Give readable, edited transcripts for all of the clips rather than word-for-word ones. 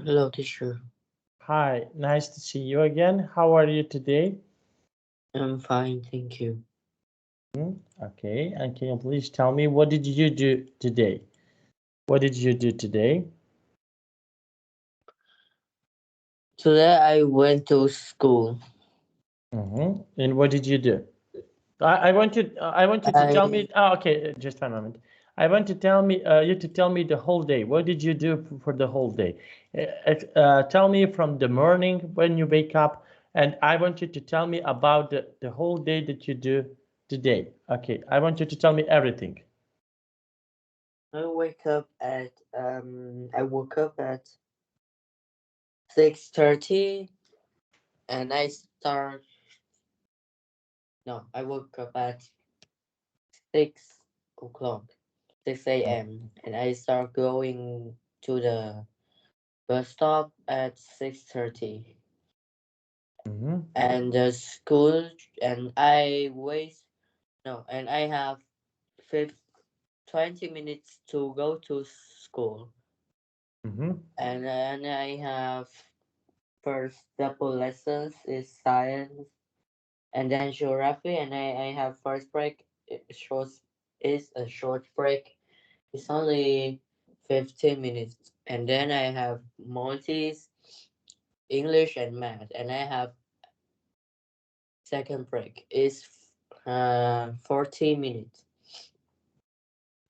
Hello, teacher. Hi, nice to see you again. How are you today? I'm fine, thank you. Okay, and can you please tell me what did you do today? What did you do today? Today I went to school. And what did you do? I want you to tell me. I Oh, okay, just one moment. I want to tell me you to tell me the whole day. What did you do for the whole day? Tell me from the morning when you wake up, and I want you to tell me about the whole day that you do today. Okay, I want you to tell me everything. I woke up at 6:30 and I woke up at 6 o'clock, 6 a.m. and I start going to the bus stop at 6:30 Mm-hmm. and the school and I waste no and I have 20 minutes to go to school. Mm-hmm. And I have first double lessons is science and then geography, and I have first break short is a short break. It's only 15 minutes, and then I have Maltese, English, and math, and I have second break is 40 minutes,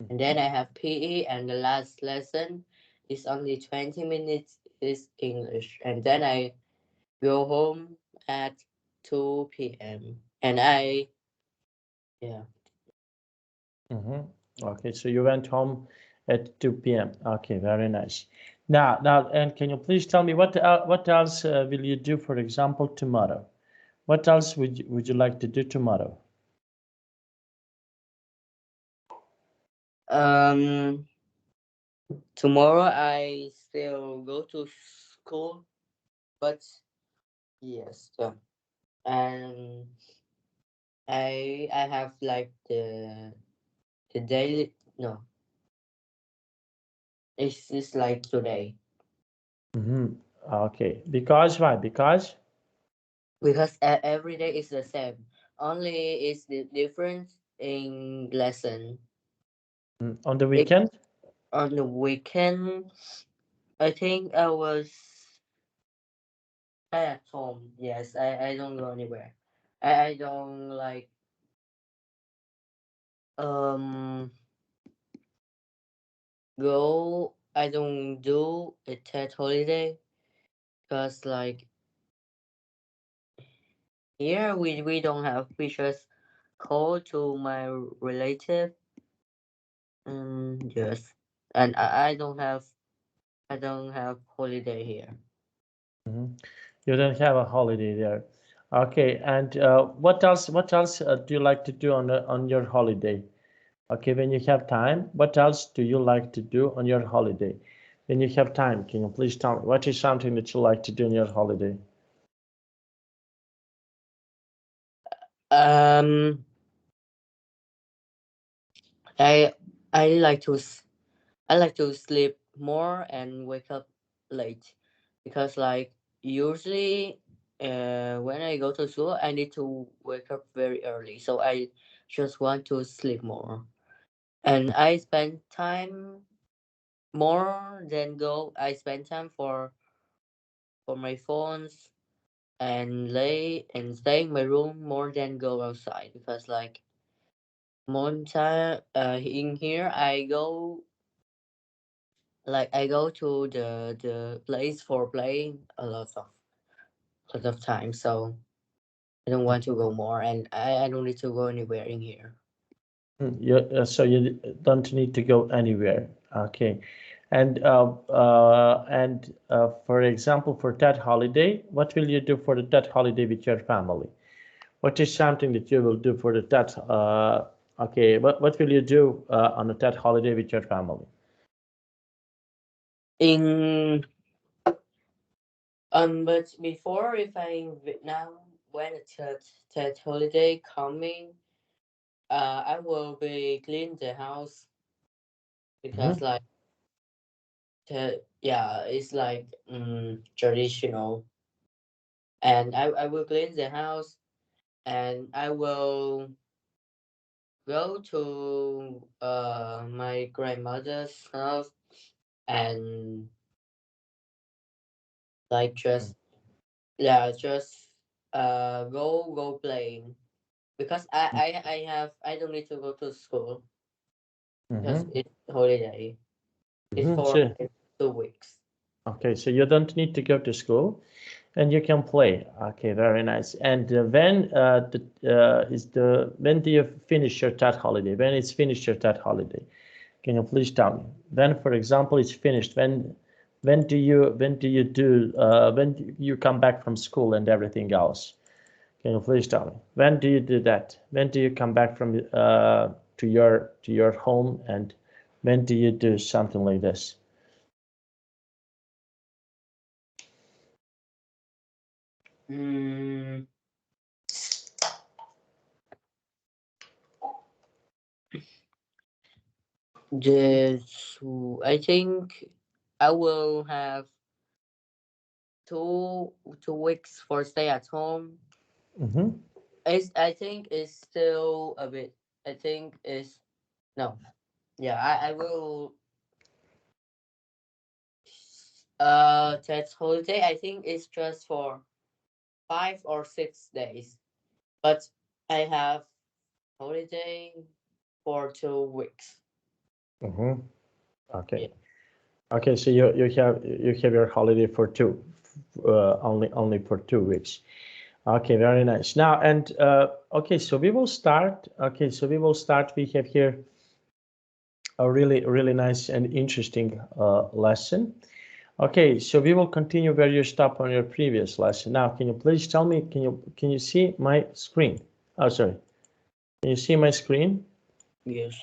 and then I have PE, and the last lesson is only 20 minutes is English, and then I go home at 2 p.m. And yeah. Mm-hmm. Okay, so you went home at 2 p.m. Okay, very nice. Now, and can you please tell me what else will you do, for example, tomorrow? What else would you like to do tomorrow? Um, Tomorrow I still go to school, but yes, and I have like the daily no, it's just like today Mm-hmm. Okay, because why? Because because every day is the same. Only is the difference in lesson. on the It, weekend. on the weekend, I think I was at home. Yes, I don't go anywhere. I don't like um go. I don't do a TED holiday because like here we don't have. We just call to my relative. Yes, and I don't have holiday here. Mm-hmm. You don't have a holiday there. Okay, and what else? What else do you like to do on your holiday? Okay, when you have time, what else do you like to do on your holiday? When you have time, can you please tell me what is something that you like to do on your holiday? Um, I I like to I like to sleep more and wake up late because like usually when I go to school I need to wake up very early, so I just want to sleep more and I spend time more than go. I spend time for my phones and lay and stay in my room more than go outside because like more time in here I go to the place for playing a lot of time, so I don't want to go more, and I don't need to go anywhere in here. So you don't need to go anywhere. Okay. And for example, for that holiday, what will you do for that holiday with your family? What is something that you will do for the that? Okay, what will you do on a that holiday with your family? In but before if I now when a third holiday coming, I will be clean the house because Hmm. like Yeah, it's like traditional. And I will clean the house, and I will go to my grandmother's house, and like just yeah, just go playing, because I don't need to go to school because Mm-hmm. it's holiday. It's Mm-hmm. for So, 2 weeks. okay, so you don't need to go to school and you can play. Okay, very nice. And when do you finish your TED holiday? When it's finished your TED holiday? Can you please tell me? When, for example, it's finished, when do you come back from school and everything else? Can you please tell me? When do you do that? When do you come back from to your home, and when do you do something like this? Mm, just I think I will have 2 weeks for stay at home. Mm-hmm. I think it's still a bit. I think it's no. Yeah, I will. Tax holiday. I think it's just for 5 or 6 days, but I have holiday for 2 weeks. Mm-hmm. Okay. Yeah. Okay. So you have your holiday for only for 2 weeks. Okay, very nice. Now and okay, so we will start. Okay, so we will start. We have here a really nice and interesting lesson. Okay, so we will continue where you stopped on your previous lesson. Now, can you please tell me? Can you see my screen? Oh, sorry. Can you see my screen? Yes.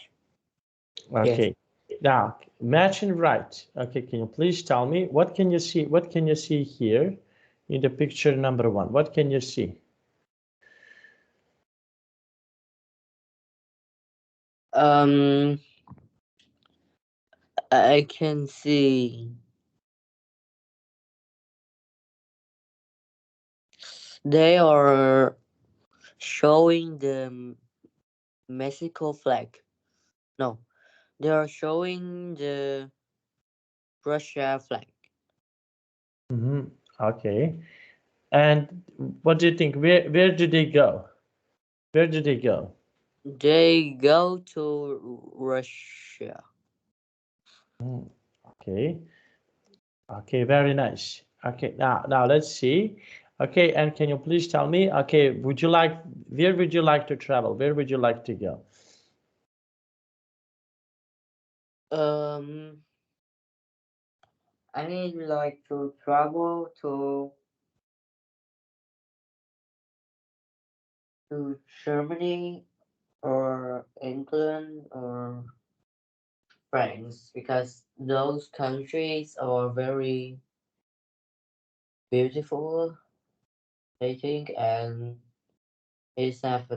Yes. Okay. Now, match and right. Okay, can you please tell me what can you see? What can you see here in the picture number one? What can you see? Um, I can see they are showing the Mexico flag. No, they are showing the Russia flag. Mm-hmm. Okay. And what do you think? Where did they go? Where did they go? They go to Russia. Mm, okay. Okay, very nice. Okay, now let's see. Okay, and can you please tell me, okay, where would you like to travel? Where would you like to go? Um, I mean, like to travel to Germany or England or France, because those countries are very beautiful, I think, and it's have a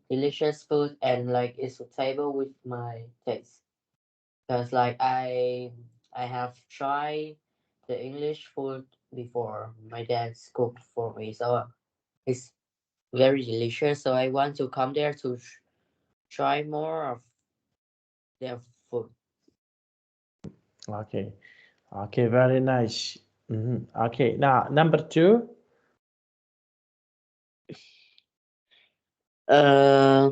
delicious food, and like it's suitable with my taste. Because like I have tried the English food before. My dad's cooked for me, so it's very delicious. So I want to come there to try more of their food. Okay, okay, very nice. Okay, now number two. Uh,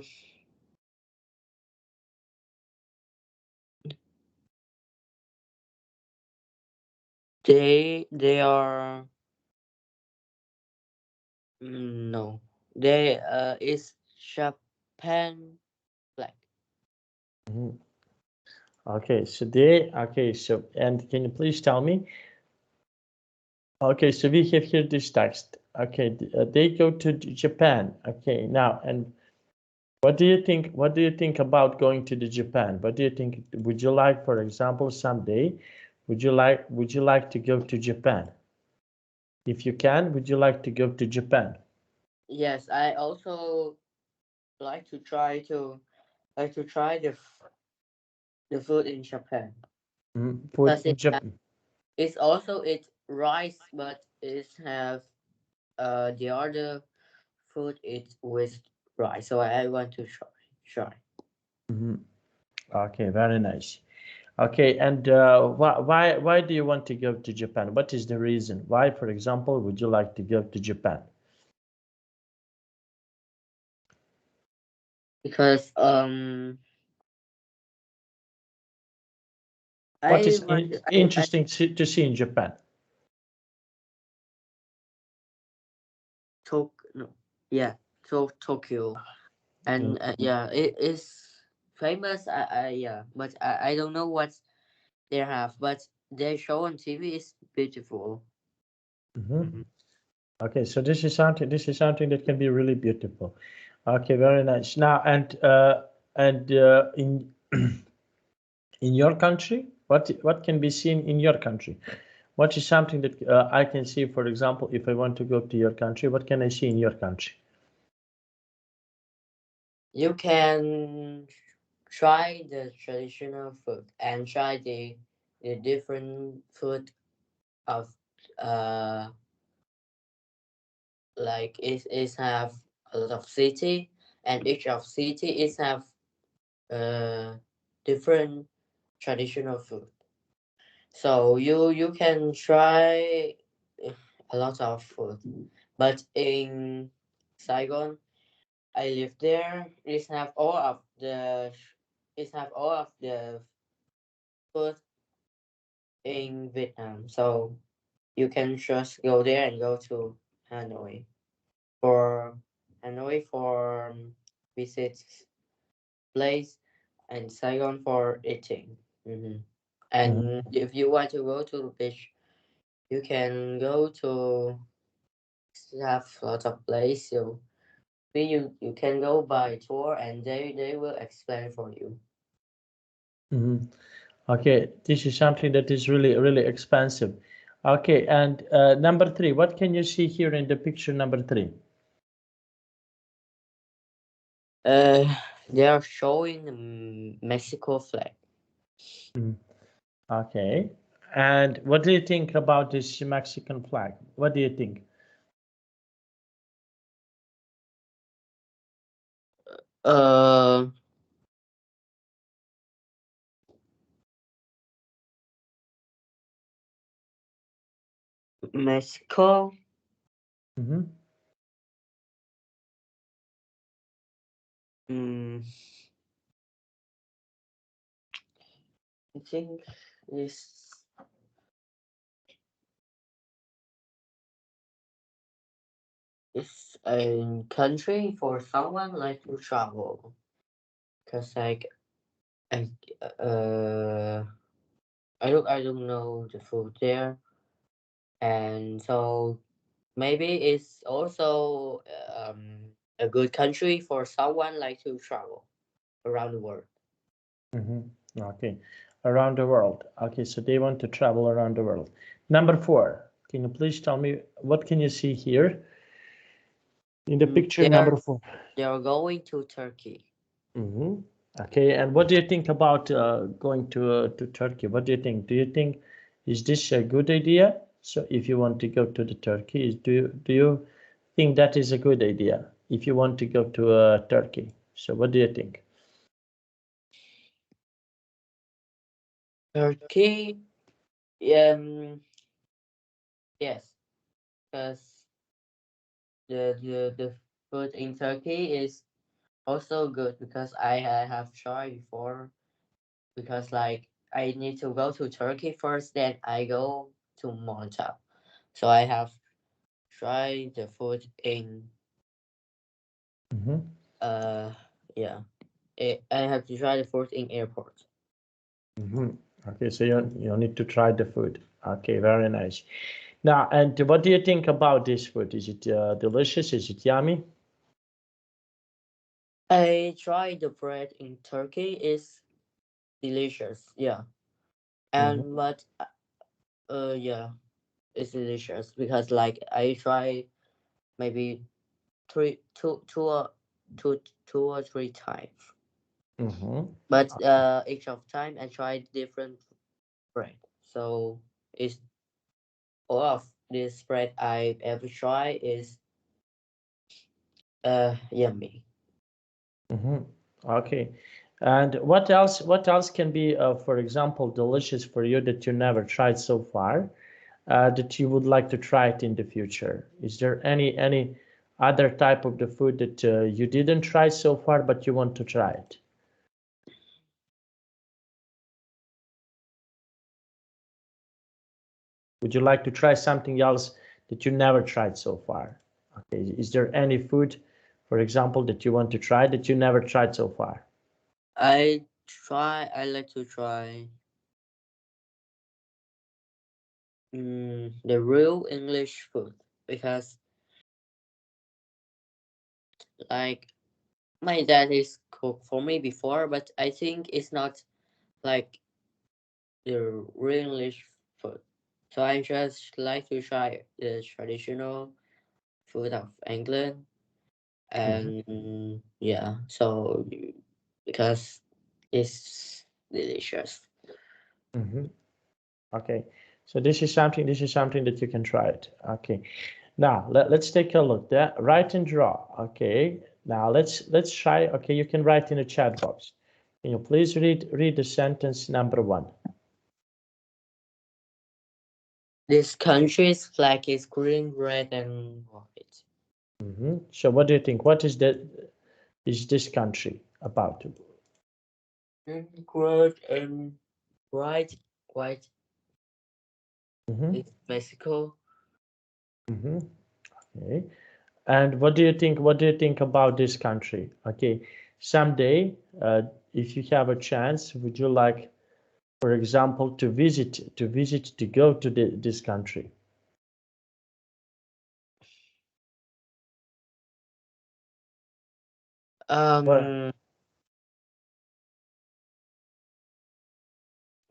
they are no, they is Japan flag. Mhm. Okay, so and can you please tell me? Okay, so we have here this text. Okay, they go to Japan. Okay, now and what do you think? What do you think about going to the Japan? What do you think? Would you like, for example, someday, would you like to go to Japan? If you can, would you like to go to Japan? Yes, I also like to try the food in Japan Food because in it has Japan. It's also it's rice, but it have the other food is with rice. So I want to try. Mhm. Okay, very nice. Okay, and why do you want to go to Japan? What is the reason? Why, for example, would you like to go to Japan? Because What I is want I interesting to see in Japan? No, yeah, Tokyo, Mhm. and yeah, it is famous. Yeah, but I don't know what they have, but their show on TV is beautiful. Mhm. Mhm. Okay, so this is something that can be really beautiful. Okay, very nice. Now, and in in your country, what can be seen in your country? What is something that I can see, for example, if I want to go to your country, what can I see in your country? You can try the traditional food and try the different food of uh like it is have a lot of city, and each of city is have uh different traditional food. So you can try a lot of food, but in Saigon, I live there. It have all of the food in Vietnam. So you can just go there and go to Hanoi for visit place, and Saigon for eating. Mhm. And if you want to go to the beach, you can go to have lots of place. So you can go by tour, and they will explain for you. Mhm. Okay, this is something that is really expensive. Okay, and number three, what can you see here in the picture number three? Uh, they are showing the Mexico flag. Mm, okay, and what do you think about this Mexican flag? What do you think? Uh, Mexico. Hmm. Mm, I think is a country for someone like to travel. Cause like I uh I don't know the food there, and so maybe it's also a good country for someone like to travel around the world. Hmm. Okay, around the world. Okay, so they want to travel around the world. Number four, can you please tell me what can you see here in the picture number four? They are going to Turkey. Hmm. Okay, and what do you think about going to Turkey? What do you think? Do you think is this a good idea? So if you want to go to the Turkey, do you think that is a good idea if you want to go to Turkey? So what do you think? Turkey, yes, because the food in Turkey is also good because I have tried before. Because like I need to go to Turkey first, then I go to Malta. So I have tried the food in Hmm. uh yeah. I have to try the food in airport. Hmm. Okay, so you need to try the food. Okay, very nice. Now, and what do you think about this food? Is it delicious? Is it yummy? I tried the bread in Turkey. Is delicious. Yeah. Hmm. And but yeah, it's delicious because like I try maybe three two two or two or three times. Hmm. But each of time I tried different bread. So it's all of this bread I ever try is yummy. Mm-hmm. Okay. And what else can be, for example, delicious for you that you never tried so far, that you would like to try it in the future? Is there any other type of the food that you didn't try so far, but you want to try it? Would you like to try something else that you never tried so far? Okay. Is there any food, for example, that you want to try that you never tried so far? I like to try the real English food because like my dad is cooked for me before, but I think it's not like the real English food. So I just like to try the traditional food of England, Mm-hmm. and yeah, so because it's delicious. Mm-hmm. Okay, so this is something that you can try it. Okay, now let's take a look. That write and draw. Okay, now let's try. Okay, you can write in the chat box. Can you please read the sentence number one? This country's flag is green, red, and white. So what do you think? What is this country about? Green, red, and white. White Mm-hmm. is Mexico. Mm-hmm. Okay. And what do you think about this country? Okay, someday, if you have a chance, would you like, for example, to go to this country? Well,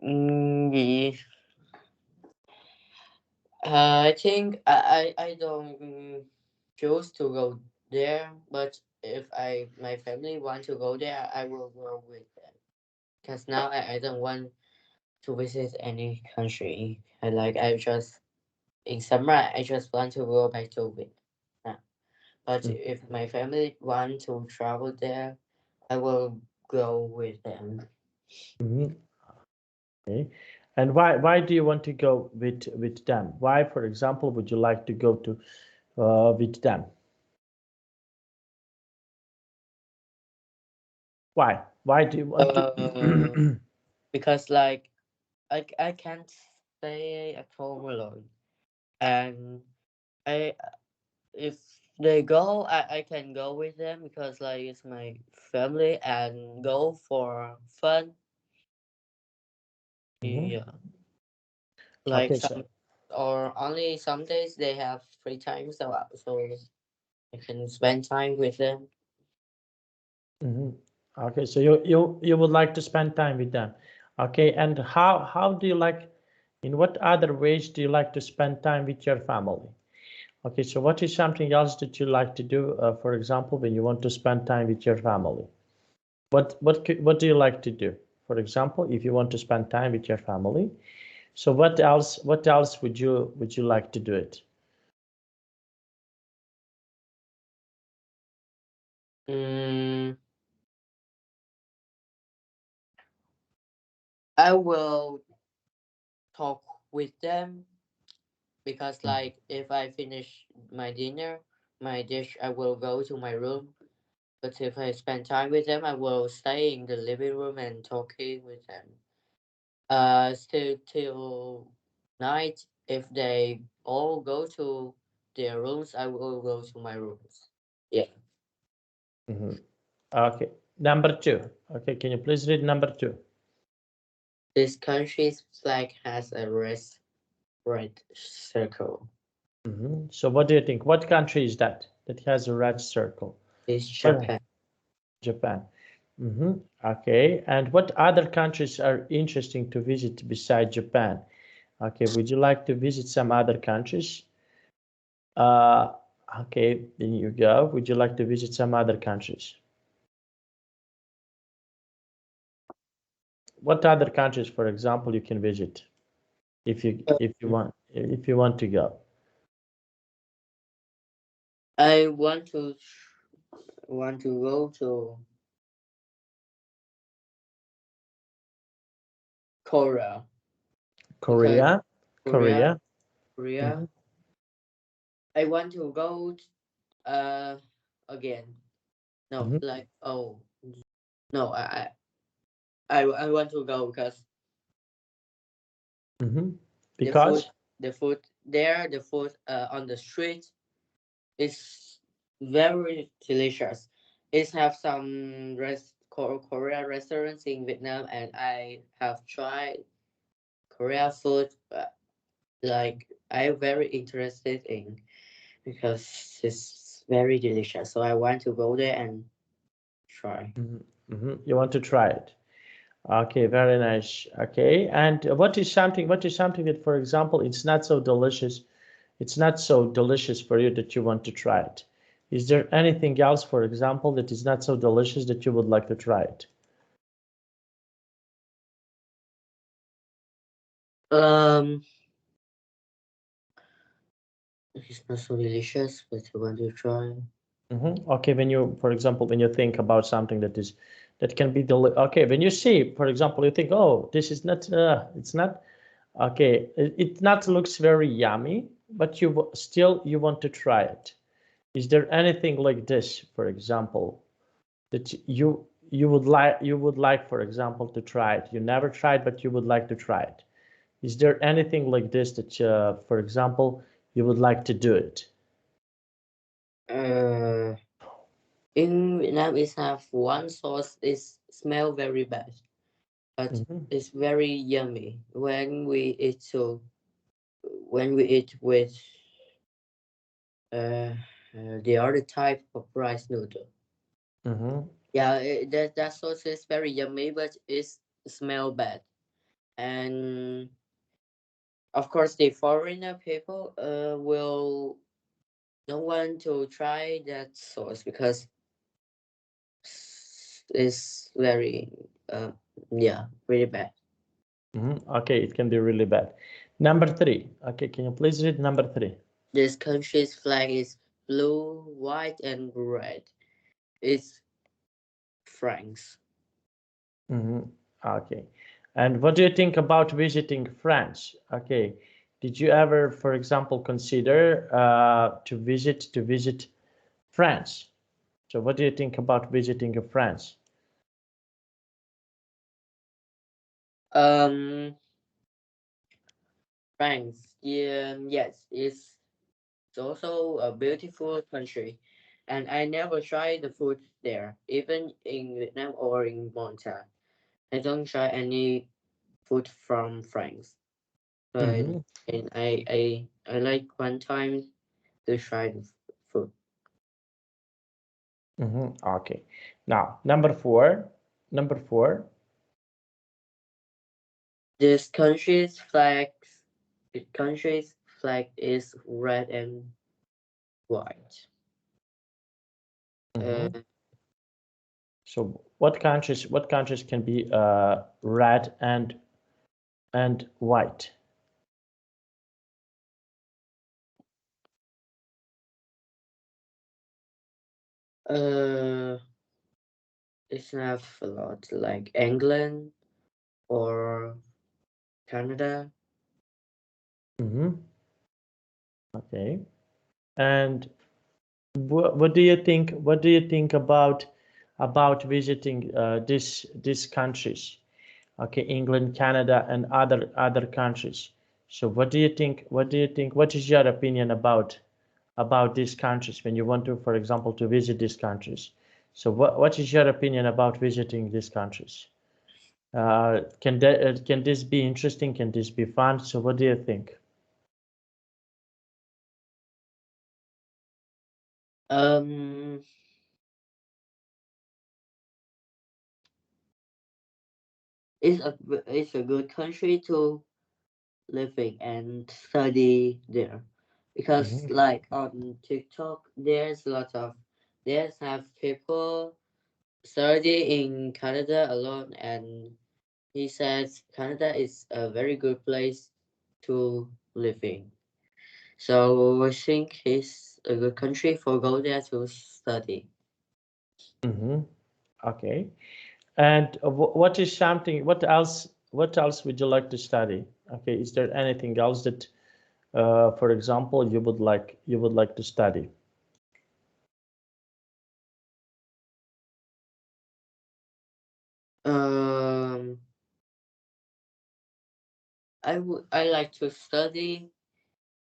Um, yeah. I think I don't choose to go there, but if my family want to go there, I will go with them. Because now I don't want to visit any country. I just in summer I just want to go back to Vietnam. But if my family want to travel there, I will go with them. mm-hmm. Okay. And why do you want to go with them? Why, for example, would you like to go to with them? Why do you want Uh, to? because I can't stay at home alone, and I if they go, I can go with them because it's my family and go for fun. Mhm. Yeah, Okay, some or only some days they have free time, so I can spend time with them. mhm. Okay, so you would like to spend time with them. Okay, and how do you like? In what other ways do you like to spend time with your family? Okay, so what is something else that you like to do, for example, when you want to spend time with your family? What do you like to do? For example, if you want to spend time with your family, so what else would you like to do it? Mm, I will talk with them because if I finish my dinner, my dish, I will go to my room. But if I spend time with them, I will stay in the living room and talking with them. Still till night. If they all go to their rooms, I will go to my rooms. Yeah. Mhm. Okay, number two. Okay, can you please read number two? This country's flag has a red circle. So what do you think? What country is that has a red circle? It's Well, Japan. Japan. Okay, and what other countries are interesting to visit beside Japan? Okay, would you like to visit some other countries? Uh, okay, then you go. Would you like to visit some other countries? What other countries, for example, you can visit if you Um, if you want? if you want to go? I want to go to Korea because Korea, Korea Korea. Korea. Hmm. I want to go uh again. No, Hmm. like no, I want to go because Hmm. the food Because. the food on the street is very delicious. It have some Korea restaurants in Vietnam, and I have tried Korea food. Like I'm very interested in because it's very delicious. So I want to go there and try. Hmm. Hmm. You want to try it? Okay, very nice. Okay, and what is something? What is something that, for example, it's not so delicious? It's not so delicious for you that you want to try it. Is there anything else, for example, that is not so delicious that you would like to try it? Um, it's not so delicious, but I want to try. Okay, when you, for example, when you think about something that is, that can be okay, when you see, for example, you think, oh, this is not, it's not, okay, it not looks very yummy, but still you want to try it. Is there anything like this, for example, that you would like, for example, to try it? You never tried, but you would like to try it. Is there anything like this that, for example, you would like to do it? Uh, in Vietnam, it have one sauce is smell very bad, but Hmm. it's very yummy when we eat. So when we eat with uh, the other type of rice noodle. Hmm. Yeah, that sauce is very yummy, but it smell bad. And of course, the foreigner people will don't want to try that sauce because it's very yeah, really bad. Okay, it can be really bad. Number three. Okay, can you please read number three? This country's flag is blue, white, and red. It's France. Hmm. Okay. And what do you think about visiting France? Okay. Did you ever, for example, consider to visit France? So what do you think about visiting France? Um, France. Yeah, yes, it's also a beautiful country, and I never tried the food there, even in Vietnam or in Malta. I don't try any food from France, but Hmm. and I like one time to try the food. Okay. Now, number four. Number four. This country's flag is red and white. Uh, Hmm. So what countries can be red and white? uh, it's not a lot like England or Canada. Hmm. Okay. And what do you think? What do you think about visiting these countries? Okay, England, Canada, and other countries. So what do you think? What do you think? What is your opinion about these countries when you want to, for example, to visit these countries? So what is your opinion about visiting these countries? Can this be interesting? Can this be fun? So what do you think? Um, it's a good country to living and study there, because Hmm. like on TikTok, there's have people study in Canada alone, and he says Canada is a very good place to living. So I think it's a good country for go there to study. Mm-hmm. Okay. And what is something? What else? What else would you like to study? Okay. Is there anything else that, for example, you would like to study? Um, I like to study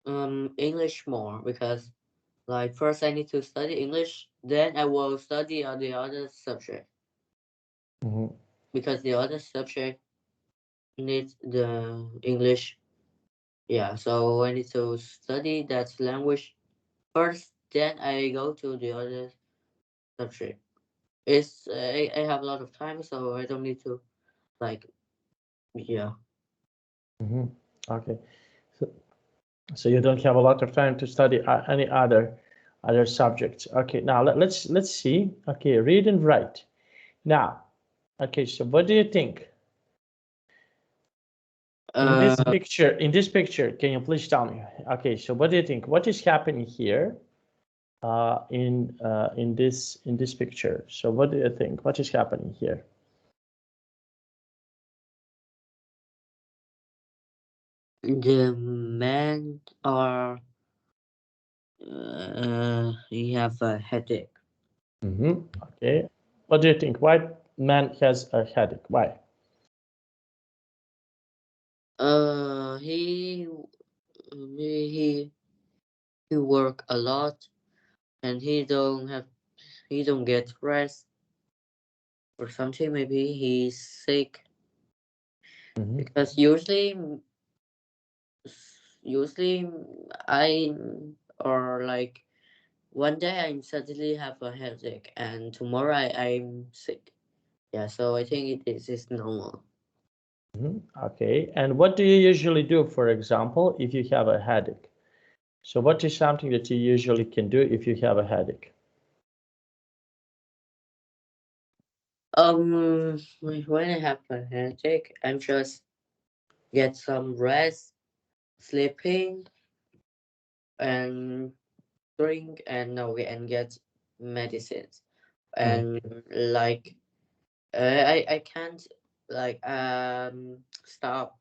English more because like first I need to study English, then I will study on the other subject Mm-hmm. because the other subject needs the English. Yeah, so I need to study that language first, then I go to the other subject. I have a lot of time, so I don't need to like yeah. Mm-hmm. Okay. So, so you don't have a lot of time to study any other subjects. Okay. Now let's see. Okay. Read and write. Now. Okay. So what do you think? Uh, In this picture, can you please tell me? Okay, so what do you think? What is happening here in this picture? So what do you think? What is happening here? the man or he have a headache. Mm-hmm. Okay. What do you think? Why man has a headache? Why? He maybe he work a lot and he don't get rest or something. Maybe he's sick Mm-hmm. because usually I or like one day I suddenly have a headache and tomorrow I'm sick. Yeah, so I think is normal. Mm-hmm. Okay. And what do you usually do, for example, if you have a headache? So what is something that you usually can do if you have a headache? When I have a headache, I'm just get some rest, sleeping, and drink and no and get medicines. Mm-hmm. And like I can't like stop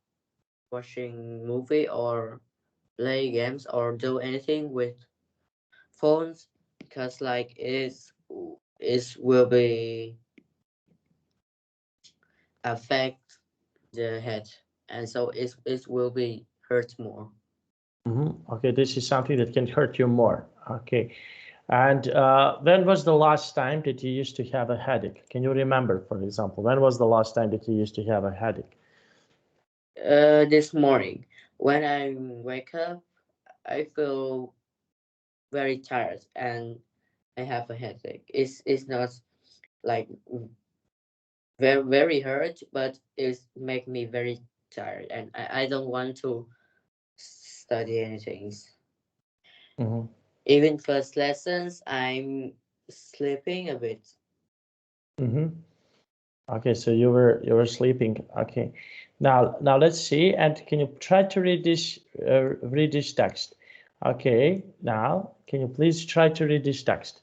watching movie or play games or do anything with phones because like it will be affect the head and so it will be hurt more. Mm-hmm. Okay, this is something that can hurt you more. Okay. And when was the last time that you used to have a headache? Can you remember, for example, when was the last time that you used to have a headache? This morning when I wake up I feel very tired and I have a headache. It's not like very hurt, but it's make me very tired, and I don't want to study anything. Mm-hmm. Even first lessons, I'm sleeping a bit. Mm-hmm. Okay, so you were sleeping. Okay, now let's see. And can you try to read this text? Okay, now can you please try to read this text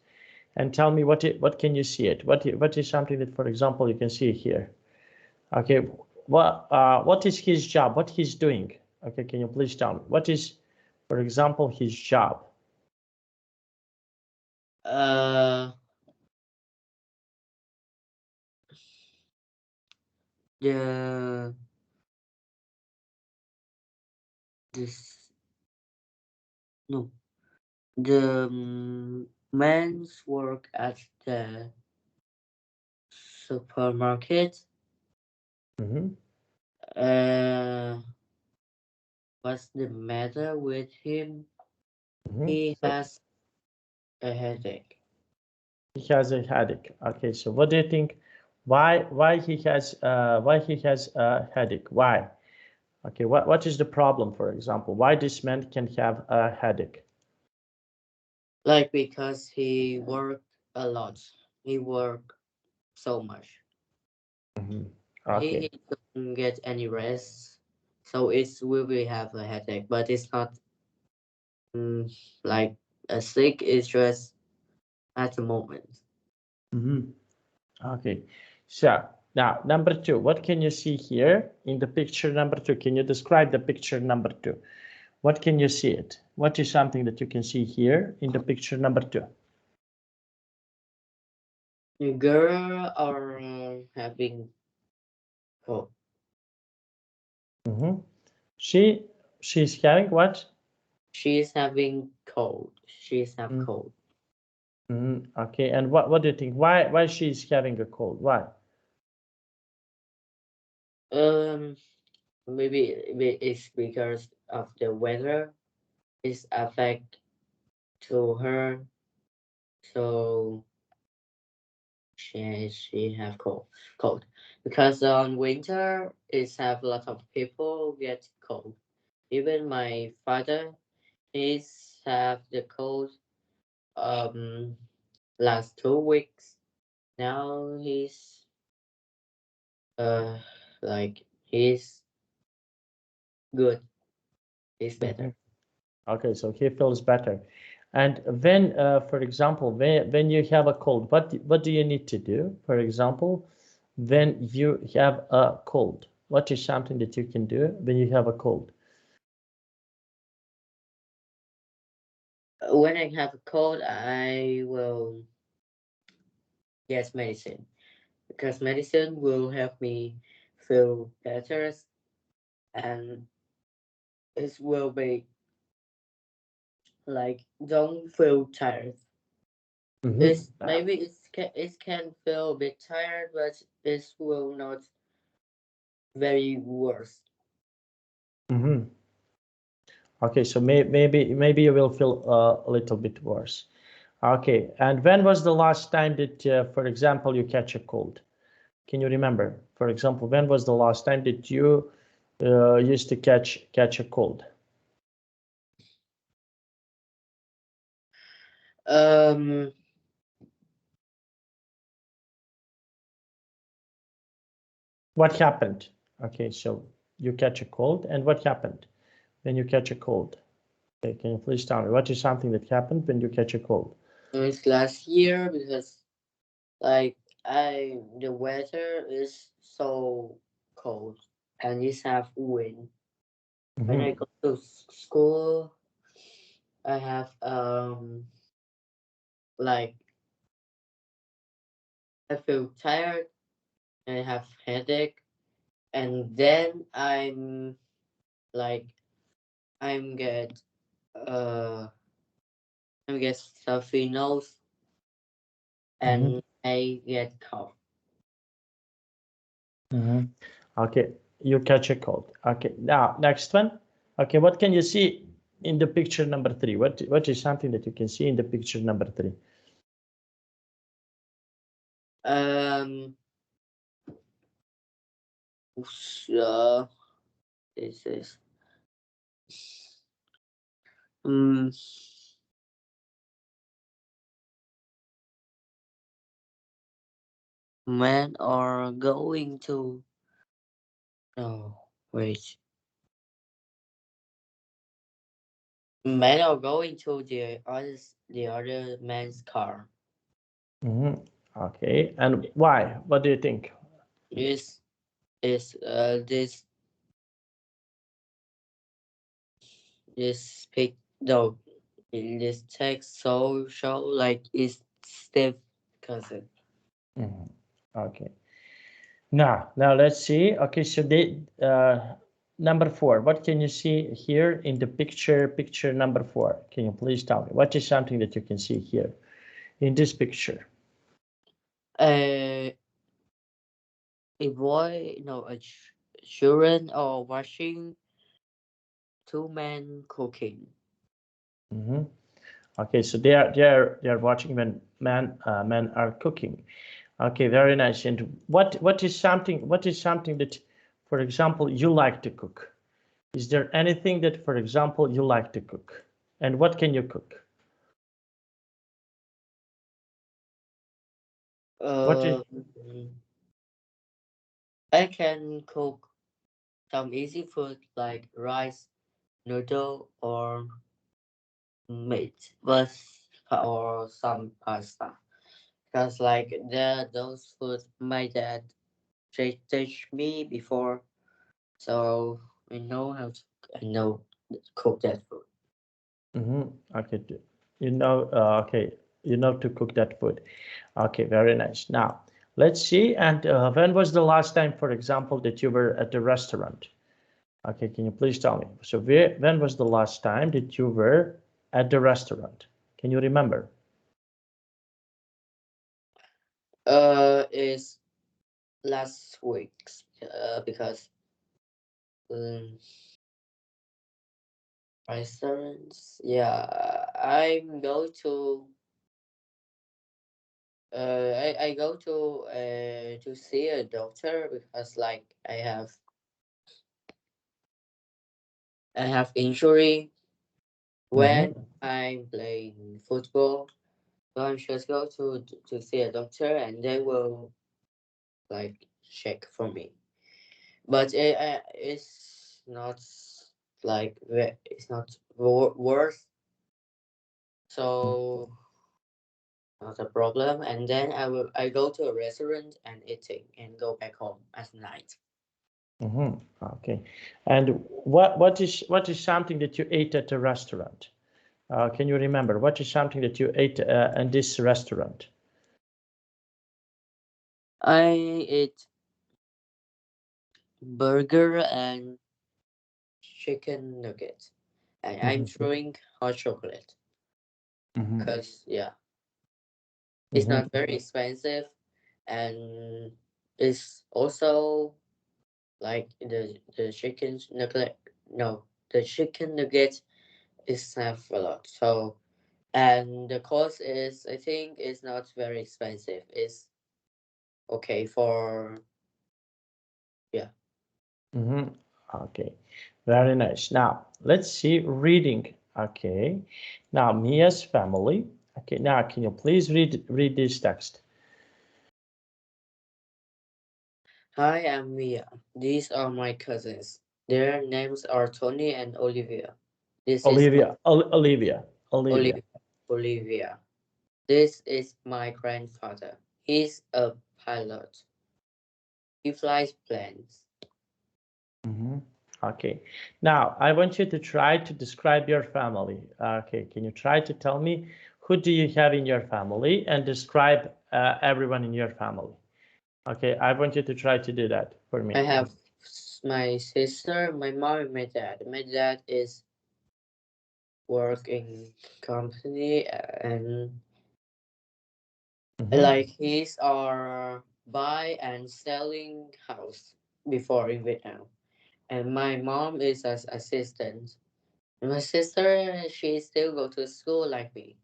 and tell me what can you see it? What is something that, for example, you can see here? Okay, what is his job? What he's doing? Okay, can you please tell me what is, for example, his job? Uh, the this no the man's work at the supermarket. Mm-hmm. Uh, what's the matter with him? Mm-hmm. He So has a headache. he has a headache. Okay, so what do you think? Why he has a headache? Why? Okay, what is the problem, for example? Why this man can have a headache? Like because he worked a lot. He worked so much. Mm-hmm. He Okay. doesn't get any rest. so it will be have a headache, but it's not like a sick. It's just at the moment. Mm-hmm. Okay. So now number two, what can you see here in the picture number two? Can you describe the picture number two? What can you see it? What is something that you can see here in the picture number two? Girl are having cold. Mm-hmm. She's having what? She's having cold. She's have cold. Mm-hmm. Okay. And what do you think? Why she's having a cold? Why? Um, maybe it's because of the weather. It's affect to her, so she have cold. Because on winter, it's have a lot of people get cold. Even my father is have the cold. Um, last 2 weeks. Now uh like he's good. He's Mm-hmm. better. Okay, so he feels better. And when, for example, when you have a cold, what do you need to do? For example, when you have a cold, what is something that you can do when you have a cold? When I have a cold, I will get medicine because medicine will help me feel better and it will be like don't feel tired. Mm-hmm. It's maybe it can feel a bit tired, but it will not very worse. Mm-hmm. Okay, so maybe you will feel a little bit worse. Okay, and when was the last time that, for example, you catch a cold? Can you remember? For example, when was the last time that you used to catch a cold? Um, What happened? Okay, so you catch a cold, and what happened when you catch a cold? Okay, can you please tell me what is something that happened when you catch a cold? it's last year because like the weather is so cold and it's have wind. When I Mm-hmm. go to school, I have like I feel tired and I have headache, and then like I'm get uh I get stuffy nose Mm-hmm. and I get cough. Mm-hmm. Okay, you catch a cold. Okay, now next one. Okay, what can you see in the picture number three? What is something that you can see in the picture number three? Um, uh, this is um men are going to no wait men are going to the other man's car. Mm-hmm. Okay, and why? What do you think? This is this pic no in this text so show like it's Steve cousin. Mhm. Okay. Now let's see. Okay, so number four. What can you see here in the picture? Picture number four. Can you please tell me what is something that you can see here in this picture? Uh, a boy no a children are watching two men cooking. Hmm. Okay, so they are watching when men are cooking. Okay, very nice. And what is something that, for example, you like to cook? Is there anything that, for example, you like to cook? And what can you cook? What is Um, I can cook some easy food like rice, noodle, or meat, but or some pasta. Because like those foods my dad teach me before, so I know how to I know cook that food. Okay, you know, okay, you know to cook that food. Okay, very nice. Now, let's see. And when was the last time, for example, that you were at the restaurant? Okay, can you please tell me? So, when was the last time that you were at the restaurant? Can you remember? Is last week's because um, restaurants. Yeah, I go to see a doctor because like I have injury Mm-hmm. when I'm playing football. So I'm just go to see a doctor and they will like check for me. But it's not it's not worse, so not a problem. And then I go to a restaurant and eating and go back home at night. Mm-hmm. Okay. And what is something that you ate at a restaurant? Can you remember what is something that you ate in this restaurant? I eat burger and chicken nugget, and I'm Mm-hmm. throwing hot chocolate Mm-hmm. because yeah, it's Mm-hmm. not very expensive, and it's also like the chicken nugget. No, the chicken nugget is have a lot. So and the cost is I think is not very expensive. It's okay for yeah. Mm-hmm. Okay, very nice. Now let's see reading. Okay, now Mia's family. Okay, now can you please read this text? Hi, I'm Mia. These are my cousins. Their names are Tony and Olivia. This is my Olivia. Olivia. Olivia. This is my grandfather. He's a pilot. He flies planes. Mm-hmm. Okay. Now I want you to try to describe your family. Okay. Can you try to tell me who do you have in your family and describe everyone in your family? Okay. I want you to try to do that for I me. have my sister, my mom, and my dad. My dad is working company and Mm-hmm. like he's our buy and selling house before in Vietnam. And my mom is as assistant. And my sister, she still go to school like me.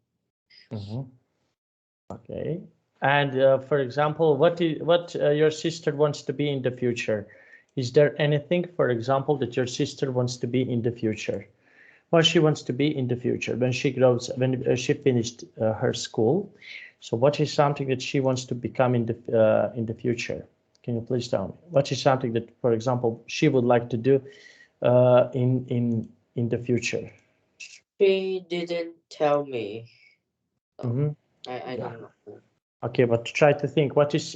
Mm-hmm. Okay. And for example, what your sister wants to be in the future? Is there anything, for example, that your sister wants to be in the future? What she wants to be in the future when she grows, when she finished her school. So, what is something that she wants to become in the future? Can you please tell me? What is something that, for example, she would like to do in the future? She didn't tell me, so Mm-hmm. I Yeah. don't know. Okay, but try to think. What is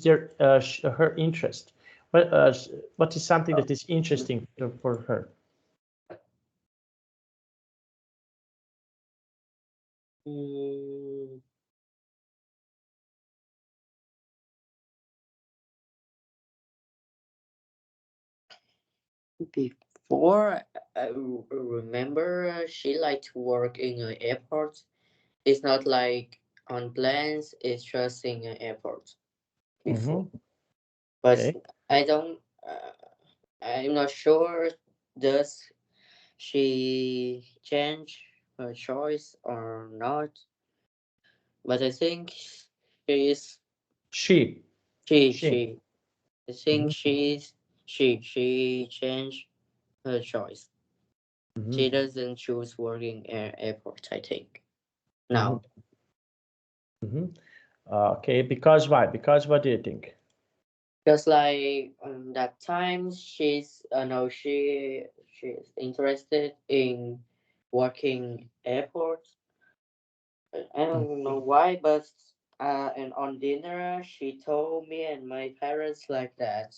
their her interest? What uh, what is something that is interesting for her? Mm, before remember, she liked to work in an airport. It's not like on planes. It's just in an airport before. Mm-hmm. But Okay. I don't. I'm not sure. Does she change her choice or not? But I think she is. She. She She. she. I think Mm-hmm. she changed her choice. Mm-hmm. She doesn't choose working at airport. I think Mm-hmm. now Mm-hmm. Okay, because why? Because what do you think? Because like that time she's no she's interested in working airport. I don't know why, but and on dinner she told me and my parents like that.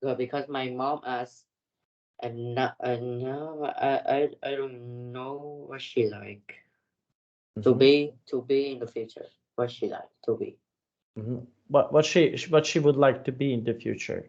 Well, because my mom asked, and now I don't know what she like Mm-hmm. to be in the future. What she like to be. Mm-hmm. What she would like to be in the future.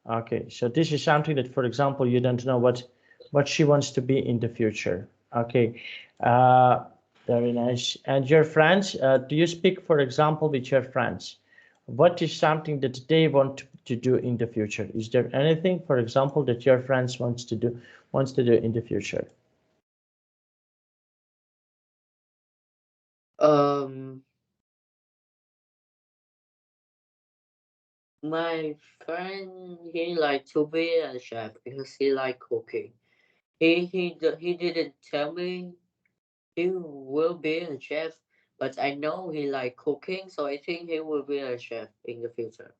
Okay, so this is something that, for example, you don't know what she wants to be in the future. Okay, uh, very nice. And your friends, do you speak, for example, with your friends? What is something that they want to do in the future? Is there anything, for example, that your friends wants to do in the future? Um, my friend he like to be a chef because he like cooking. He didn't tell me he will be a chef, but I know he like cooking, so I think he will be a chef in the future.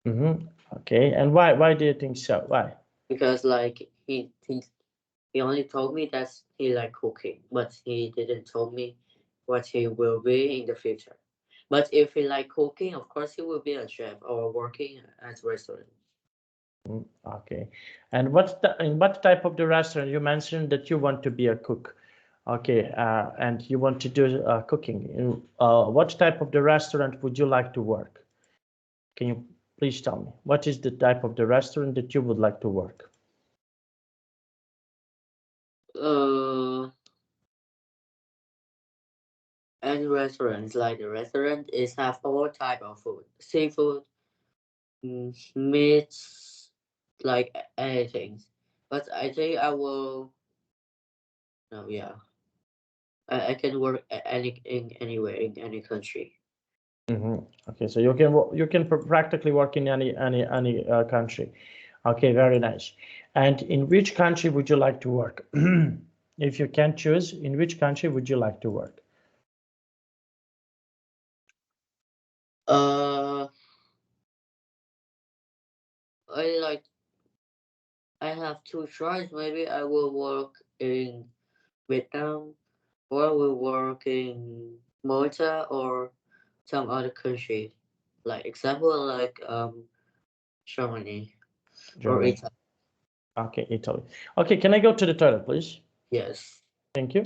Mm-hmm. Okay, and why do you think so? Why? Because like he only told me that he like cooking, but he didn't tell me what he will be in the future. But if he like cooking, of course he will be a chef or working at restaurant. Okay. And in what type of the restaurant you mentioned that you want to be a cook? Okay, and you want to do cooking. What type of the restaurant would you like to work? Can you please tell me? What is the type of the restaurant that you would like to work? Uh, and restaurants like the restaurant is have all type of food, seafood, meats, like anything. But I think I will. No, yeah, I can work any in anywhere in any country. Hmm. Okay, so you can practically work in any country. Okay, very nice. And in which country would you like to work? If you can choose, in which country would you like to work? Uh, I like I have two choices. Maybe I will work in Vietnam, or I will work in Malta or some other country. Like example, like Germany or Germany. Italy. Okay, Italy. Okay, can I go to the toilet, please? Yes. Thank you.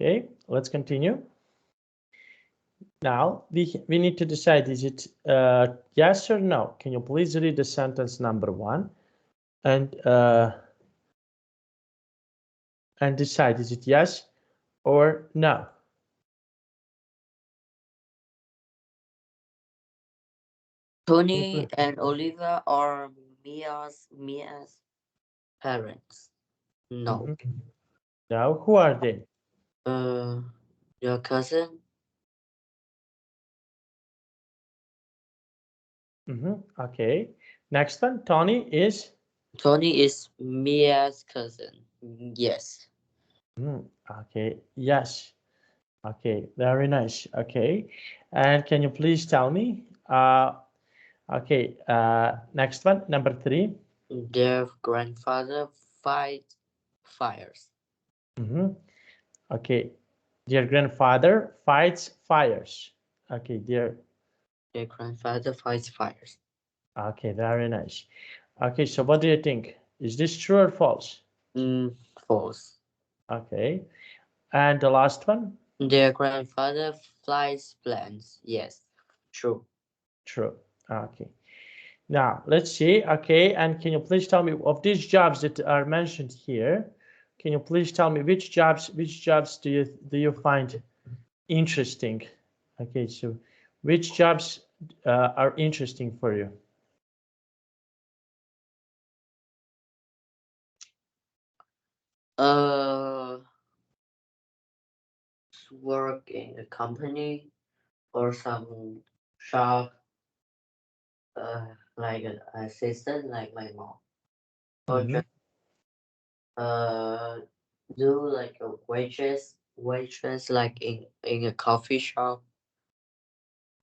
Okay, let's continue. Now we need to decide, is it yes or no? Can you please read the sentence number 1 and decide, is it yes or no? Tony and Olivia are Mia's parents. No. Mhm. Now, who are they? Uh, your cousin? Okay. Next one, Tony is. Tony is Mia's cousin. Yes. Okay. Yes. Okay. Very nice. Okay. And can you please tell me? Okay. Next one, number 3. Their grandfather fight fires. Okay. Their grandfather fights fires. Okay. Their grandfather fights fires. Okay. Very nice. Okay. So what do you think? Is this true or false? False. Okay. And the last one? Their grandfather flies planes. Yes. True. True. Okay. Now let's see. Okay. And can you please tell me, of these jobs that are mentioned here, can you please tell me which jobs do you find interesting? Okay. So which jobs are interesting for you? Uh, work in a company or some shop. Like an assistant, like my mom, or Mm-hmm. just uh do like a waitress like in a coffee shop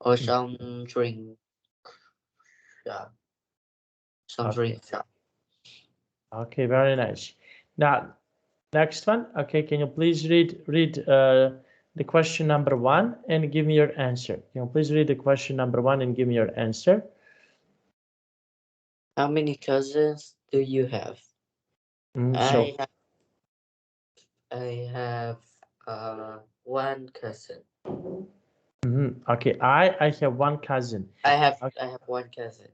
or some drink shop, some Okay. drink shop. Okay. Very nice. Now next one. Okay. Can you please read the question number 1 and give me your answer? Can you please read the question number 1 and give me your answer? How many cousins do you have? So I have, I have one cousin. okay, I have one cousin. I have one cousin.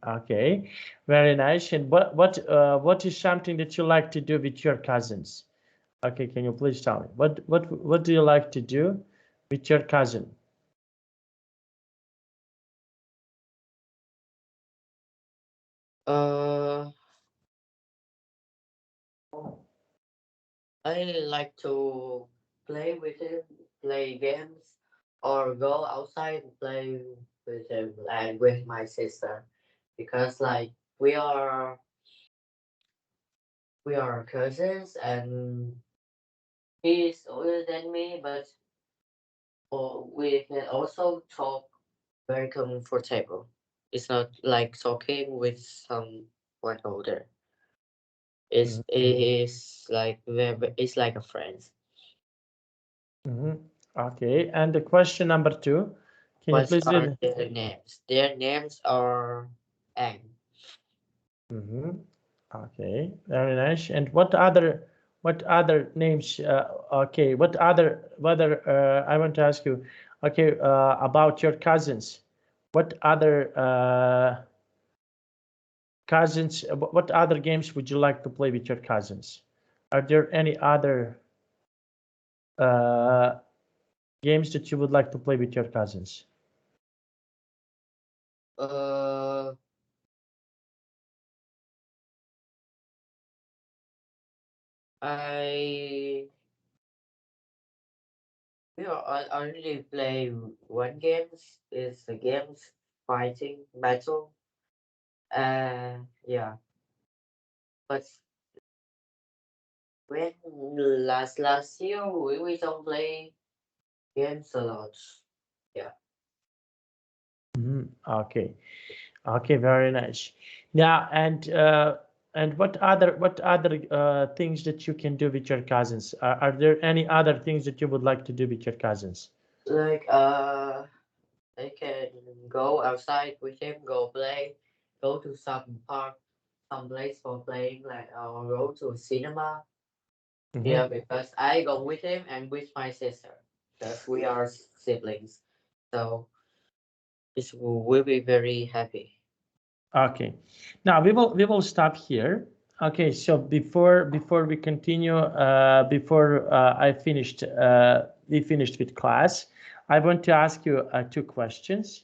Okay, very nice. And what is something that you like to do with your cousins? Okay, can you please tell me what do you like to do with your cousin? Uh, I like to play with him, play games, or go outside and play with him and with my sister, because like we are cousins and he's older than me, but we can also talk very comfortable. It's not like talking with someone older. Mhm, It's like a friend. mhm. Okay, and the question number 2, can you What please are read? their names? Their names are Ang. Okay, very nice. And what other names? Okay, I want to ask you. Okay, about your cousins. What other cousins? What other games would you like to play with your cousins? Are there any other uh, games that you would like to play with your cousins? Uh, I I only play one games. It's the games fighting battle. Yeah, but when last year we don't play games a lot. Yeah. Okay. Okay, very nice. Now, and what other things that you can do with your cousins? Are there any other things that you would like to do with your cousins? Like I can go outside with him, go play, go to some park, some place for playing, like or go to cinema. Yeah, Mm-hmm. because I go with him and with my sister because we are siblings. So it will be very happy. Okay. Now we will stop here. Okay. So before we continue, before we finished with class, I want to ask you two questions.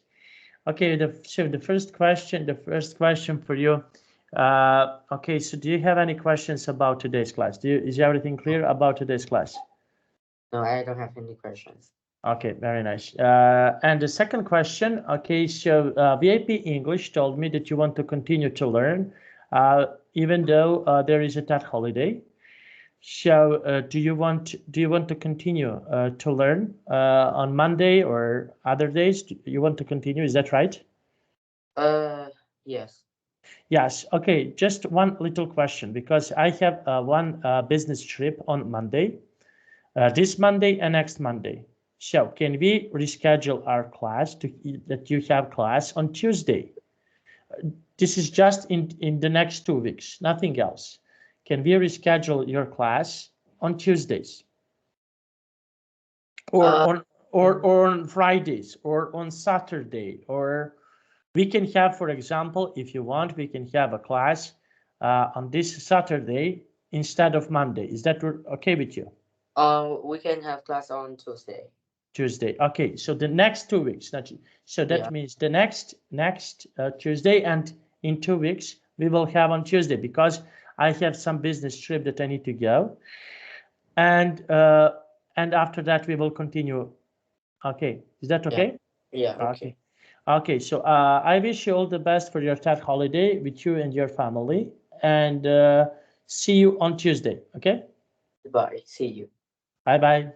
Okay. The first question for you. Okay. So do you have any questions about today's class? Is everything clear about today's class? No, I don't have any questions. Okay, very nice. And the second question, okay, so VIP English told me that you want to continue to learn, even though there is a TED holiday. So, do you want to continue to learn on Monday or other days? Do you want to continue? Is that right? Uh, yes. Yes. Okay. Just one little question because I have one business trip on Monday. This Monday and next Monday. So can we reschedule our class to that you have class on Tuesday? This is just in the next 2 weeks, nothing else. Can we reschedule your class on Tuesdays or Uh, on or on Fridays or on Saturday? Or we can have, for example, if you want, we can have a class on this Saturday instead of Monday. Is that okay with you? we can have class on Tuesday. Tuesday. Okay, so the next 2 weeks. So that Yeah. means the next Tuesday, and in 2 weeks we will have on Tuesday because I have some business trip that I need to go, and uh, and after that we will continue. Okay, is that Yeah. okay? Yeah. Okay. Okay. Okay, so I wish you all the best for your Tet holiday with you and your family, and see you on Tuesday. Okay, Bye. See you. bye bye.